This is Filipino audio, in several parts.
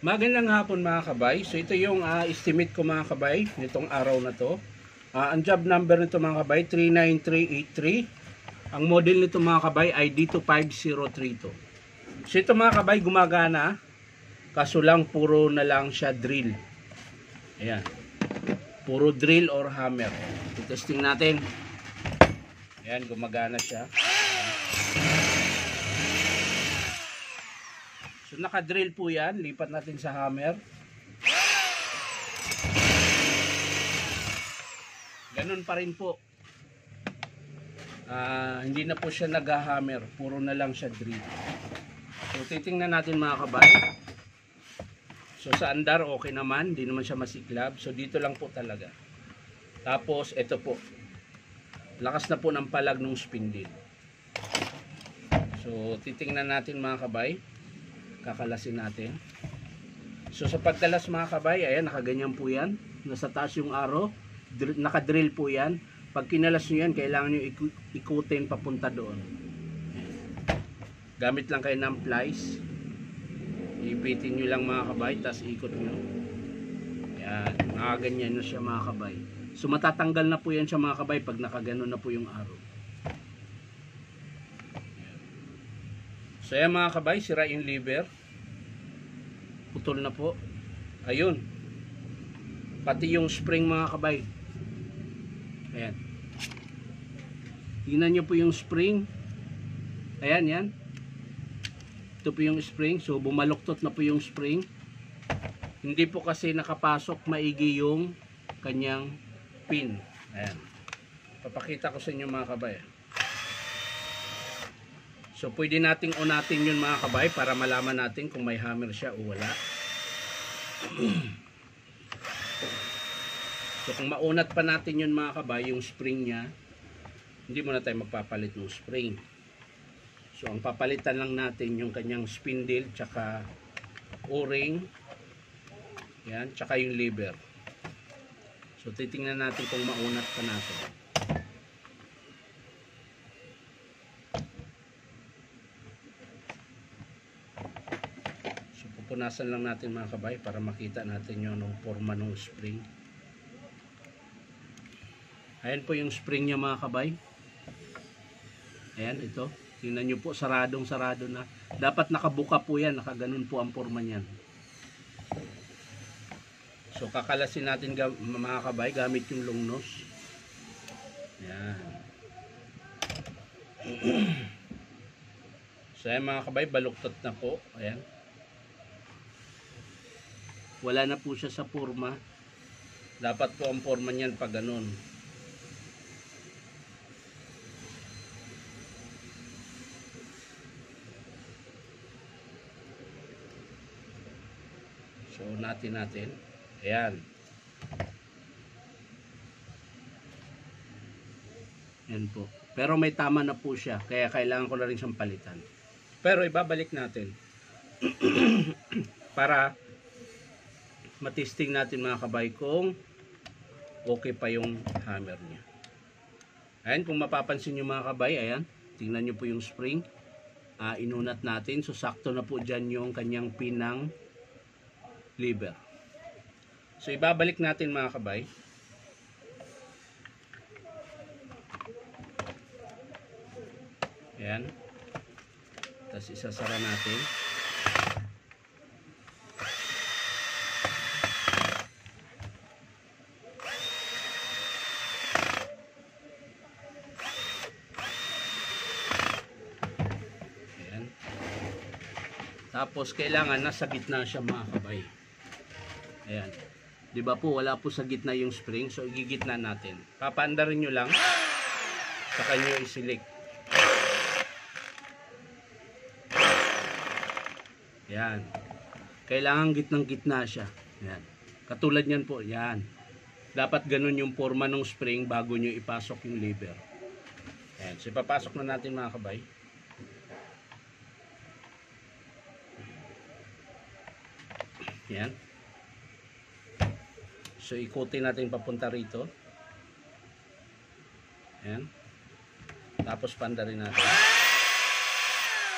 Magandang hapon mga kabay. So ito yung estimate ko mga kabay nitong araw na to. Ang job number nito mga kabay 39383. Ang model nito mga kabay ay D25032. So ito mga kabay gumagana, kaso lang puro na lang siya drill. Ayan. Puro drill or hammer. I-testing natin. Ayan, gumagana siya. So naka-drill po yan. Lipat natin sa hammer. Ganun pa rin po. Hindi na po siya nag-hammer. Puro na lang siya drill. So titingnan natin mga kabay. So sa andar okay naman. Hindi naman siya masiklab. So dito lang po talaga. Tapos ito po. Lakas na po ng palag ng spindle. So titingnan natin mga kabay. Kakalasin natin. So sa pagkalas mga kabay, ayan, nakaganyan po yan. Nasa taas yung arrow. Nakadrill po yan. Pag kinalas nyo yan, kailangan nyo ikutin papunta doon. Gamit lang kayo ng plies. Ipitin nyo lang mga kabay, tapos ikot nyo. Ayan, nakaganyan na siya mga kabay. So matatanggal na po yan siya mga kabay pag nakaganon na po yung arrow. So ayan mga kabay, sira yung lever. Putol na po. Ayun. Pati yung spring mga kabay. Ayan. Tingnan nyo po yung spring. Ayan, yan. Ito po yung spring. So bumaluktot na po yung spring. Hindi po kasi nakapasok maigi yung kanyang pin. Ayan. Papakita ko sa inyo mga kabay. So pwede nating unatin yun mga kabay para malaman natin kung may hammer siya o wala. So kung maunat pa natin yun mga kabay, yung spring niya, hindi muna tayo magpapalit ng spring. So ang papalitan lang natin yung kanyang spindle, tsaka o-ring, yan, tsaka yung lever. So titingnan natin kung maunat pa natin. Punasan lang natin mga kabay para makita natin yung forma ng spring. Ayan po yung spring niya mga kabay. Ayan, ito. Tingnan nyo po, sarado na. Dapat nakabuka po yan, nakaganon po ang forma niyan. So kakalasin natin mga kabay gamit yung long nose. Ayan. So ayan mga kabay, baluktot na po. Ayan. Wala na po siya sa forma. Dapat po ang forma niyan pag ganun. So natin. Ayan. Ayan po. Pero may tama na po siya. Kaya kailangan ko na rin siyang palitan. Pero ibabalik natin. Para matesting natin mga kabay kung okay pa yung hammer niya. Ayan, kung mapapansin nyo mga kabay, ayan, tingnan nyo po yung spring. Inunat natin. So sakto na po dyan yung kanyang pinang lever. So ibabalik natin mga kabay. Ayan. Tapos isasara natin. Tapos kailangan nasa gitna siya mga kabay. Ayan. 'Di ba po wala po sa gitna yung spring, so igigitna natin. Papaandarin niyo lang. Saka niyo i-select. Ayan. Kailangan gitnang-gitna siya. Ayan. Katulad niyan po, ayan. Dapat ganun yung forma ng spring bago niyo ipasok yung lever. Ayan. So ipapasok na natin mga kabay. Yan. So ikutin natin papunta rito. Yan. Tapos pandarin natin.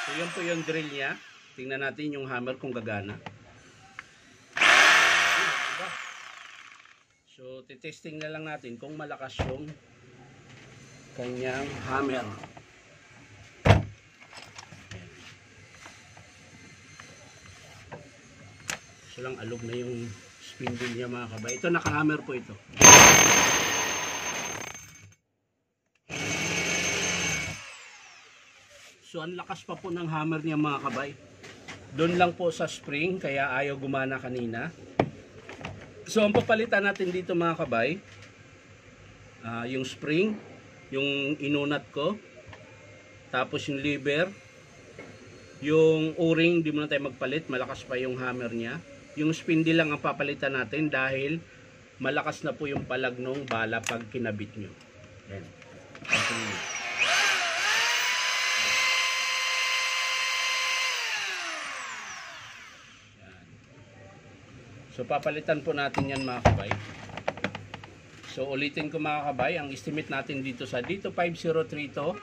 So yun po yung drill niya. Tingnan natin yung hammer kung gagana. Diba? So, titesting na lang natin kung malakas yung kanyang hammer. So lang alog na yung spindle niya mga kabay. Ito naka-hammer po ito. So ang lakas pa po ng hammer niya mga kabay. Doon lang po sa spring kaya ayaw gumana kanina. So ang papalitan natin dito mga kabay, yung spring, yung inunat ko, tapos yung lever, yung o-ring, di muna tayo magpalit, malakas pa yung hammer niya. Yung spindle lang ang papalitan natin dahil malakas na po yung palag ng bala pag kinabit nyo. Yan. So papalitan po natin yan mga kabay. So ulitin ko mga kabay, ang estimate natin dito sa dito 503 to,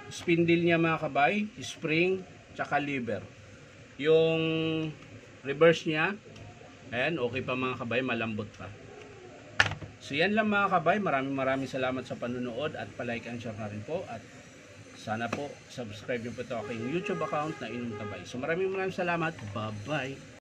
spindle niya mga kabay, spring, tsaka lever. Yung reverse niya, ayan, okay pa mga kabay, malambot pa. So yan lang mga kabay, maraming salamat sa panunood at palike and share na rin po at sana po subscribe nyo po ito aking YouTube account na Inom Kabay. So maraming salamat, bye bye.